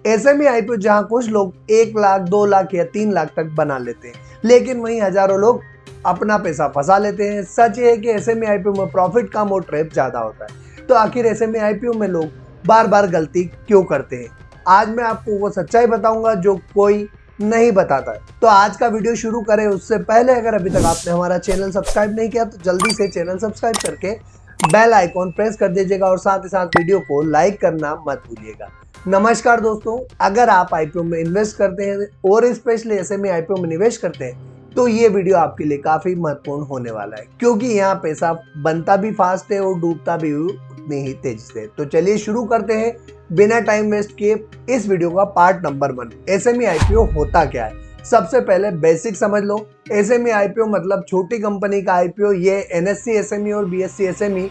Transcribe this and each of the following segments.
SME IPO जहां कुछ लोग 1 लाख 2 लाख या 3 लाख तक बना लेते हैं, लेकिन वहीं हजारों लोग अपना पैसा फंसा लेते हैं। सच ये है कि एसएमई आईपीओ में प्रॉफिट कम और ट्रैप ज्यादा होता है। तो आखिर एसएमई आईपीओ में लोग बार बार गलती क्यों करते हैं? आज मैं आपको वो सच्चाई बताऊंगा जो कोई नहीं बताता है। तो आज का वीडियो शुरू करें उससे पहले अगर अभी तक आपने हमारा चैनल सब्सक्राइब नहीं किया तो जल्दी से चैनल सब्सक्राइब करके बेल आइकॉन प्रेस कर दीजिएगा और साथ ही साथ वीडियो को लाइक करना मत भूलिएगा। नमस्कार दोस्तों, अगर आप आईपीओ में इन्वेस्ट करते हैं और स्पेशली एसएमई आईपीओ में निवेश करते हैं तो ये वीडियो आपके लिए काफी महत्वपूर्ण होने वाला है, क्योंकि यहाँ पैसा बनता भी फास्ट है और डूबता भी उतनी ही तेजी से। तो चलिए शुरू करते हैं बिना टाइम वेस्ट किए इस वीडियो का पार्ट नंबर 1, एसएमई आईपीओ होता क्या है। सबसे पहले बेसिक समझ लो। एसएमई आईपीओ मतलब छोटी कंपनी का आईपीओ। ये एनएससी एसएमई और बीएससी एसएमई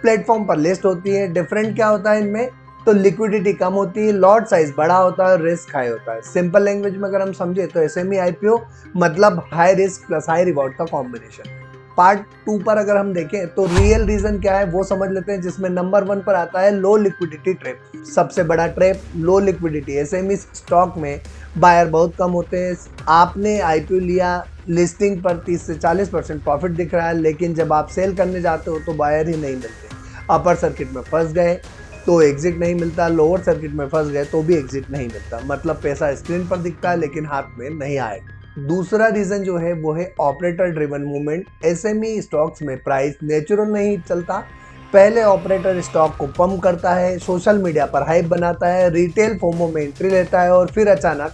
प्लेटफॉर्म पर लिस्ट होती है। डिफरेंट क्या होता है इनमें? तो लिक्विडिटी कम होती है, लॉट साइज बड़ा होता है, रिस्क हाई होता है। सिंपल लैंग्वेज में अगर हम समझे तो एसएमई आईपीओ मतलब high risk plus high reward का कॉम्बिनेशन। पार्ट 2 पर अगर हम देखें तो रियल रीजन क्या है वो समझ लेते हैं, जिसमें नंबर 1 पर आता है लो लिक्विडिटी ट्रैप। सबसे बड़ा ट्रैप लो लिक्विडिटी। एसएमई स्टॉक में बायर बहुत कम होते हैं। आपने आईपीओ लिया, लिस्टिंग पर 30 से 40% प्रॉफिट दिख रहा है, लेकिन जब आप सेल करने जाते हो तो बायर ही नहीं मिलते। अपर सर्किट में फंस गए तो एग्जिट नहीं मिलता, लोअर सर्किट में फंस गए तो भी एग्जिट नहीं मिलता। मतलब पैसा स्क्रीन पर दिखता है लेकिन हाथ में नहीं आएगा। दूसरा रीजन जो है वो है operator driven movement. SME stocks में प्राइस नेचुरल नहीं चलता। पहले ऑपरेटर स्टॉक को पंप करता है, सोशल मीडिया पर हाइप बनाता है, रिटेल फोमो में एंट्री लेता है और फिर अचानक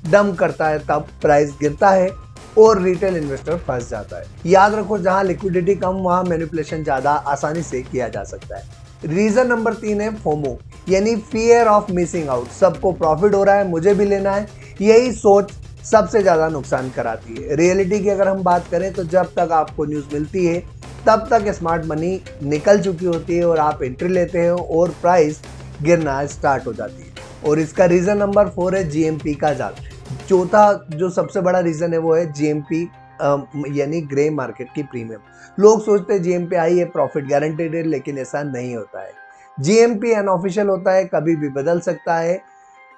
डंप करता है, तब प्राइस गिरता है और रिटेल इन्वेस्टर फंस जाता है। याद रखो, जहां लिक्विडिटी कम वहां मैनिपुलेशन ज्यादा आसानी से किया जा सकता है। रीजन नंबर 3 है फोमो, यानी फियर ऑफ मिसिंग आउट। सबको प्रॉफिट हो रहा है, मुझे भी लेना है, यही सोच सबसे ज्यादा नुकसान कराती है। रियलिटी की अगर हम बात करें तो जब तक आपको न्यूज मिलती है तब तक स्मार्ट मनी निकल चुकी होती है और आप एंट्री लेते हो और प्राइस गिरना स्टार्ट हो जाती है। और इसका रीजन नंबर 4 है जीएमपी का जाल। चौथा जो सबसे बड़ा रीजन है वो है जीएमपी, यानी ग्रे मार्केट की प्रीमियम। लोग सोचते हैं जीएमपी आई है, प्रॉफिट गारंटेड है, लेकिन ऐसा नहीं होता है। जीएमपी अनऑफिशियल होता है, कभी भी बदल सकता है।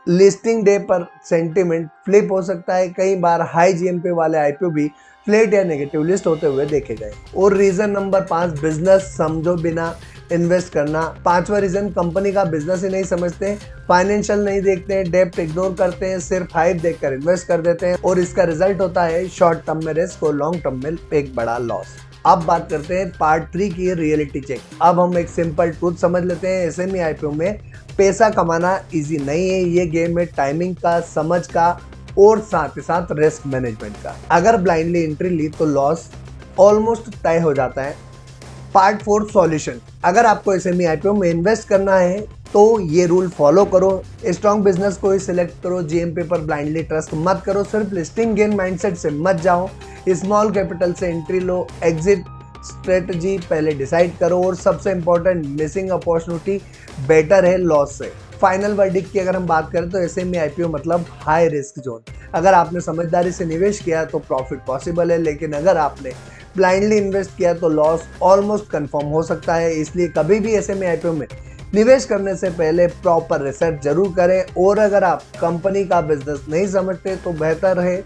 लिस्टिंग डे पर सेंटिमेंट फ्लिप हो सकता है। कई बार हाई जीएमपी वाले आईपीओ भी फ्लैट या नेगेटिव लिस्ट होते हुए देखे गए। और रीजन नंबर 5, बिजनेस समझो बिना इन्वेस्ट करना। 5वां रीजन, कंपनी का बिजनेस ही नहीं समझते, फाइनेंशियल नहीं देखते हैं, डेप्ट इग्नोर करते हैं, सिर्फ हाइप देखकर इन्वेस्ट कर देते हैं और इसका रिजल्ट होता है शॉर्ट टर्म में रिस्क और लॉन्ग टर्म में एक बड़ा लॉस। अब बात करते हैं पार्ट 3 की, रियलिटी चेक। अब हम एक सिंपल ट्रूथ समझ लेते हैं, एसएमई आईपीओ में पैसा कमाना इजी नहीं है। ये गेम है टाइमिंग का, समझ का और साथ ही साथ रिस्क मैनेजमेंट का। अगर ब्लाइंडली एंट्री ली तो लॉस ऑलमोस्ट तय हो जाता है। Part 4, solution. अगर आपको एसएमई आईपीओ में इन्वेस्ट करना है तो ये रूल फॉलो करो। स्ट्रॉन्ग बिजनेस को ही सिलेक्ट करो, जीएमपी पर ब्लाइंडली ट्रस्ट मत करो, सिर्फ लिस्टिंग गेन माइंडसेट से मत जाओ। स्मॉल कैपिटल से एंट्री लो, एग्जिट स्ट्रेटजी पहले डिसाइड करो और सबसे इंपॉर्टेंट, मिसिंग अपॉर्चुनिटी बेटर है लॉस से। फाइनल वर्डिक्ट की अगर हम बात करें तो एसएमई आईपीओ मतलब हाई रिस्क जोन। अगर आपने समझदारी से निवेश किया तो प्रॉफिट पॉसिबल है, लेकिन अगर आपने ब्लाइंडली इन्वेस्ट किया तो लॉस ऑलमोस्ट कंफर्म हो सकता है। इसलिए कभी भी एसएमई आईपीओ में निवेश करने से पहले प्रॉपर रिसर्च जरूर करें। और अगर आप कंपनी का बिजनेस नहीं समझते तो बेहतर है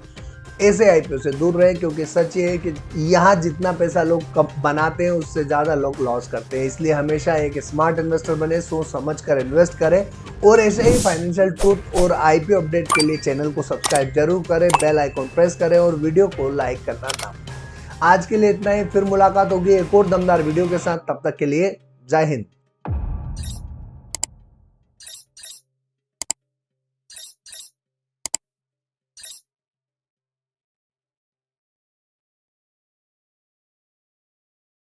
ऐसे आईपीओ से दूर रहे, क्योंकि सच ये है कि यहाँ जितना पैसा लोग बनाते हैं उससे ज़्यादा लोग लॉस करते हैं। इसलिए हमेशा एक स्मार्ट इन्वेस्टर बने, सोच समझ कर इन्वेस्ट करें। और ऐसे ही फाइनेंशियल ट्रूथ और आईपीओ अपडेट के लिए चैनल को सब्सक्राइब जरूर करें, बेल आइकॉन प्रेस करें और वीडियो को लाइक करना ना भूलें। आज के लिए इतना ही, फिर मुलाकात होगी एक और दमदार वीडियो के साथ। तब तक के लिए जय हिंद।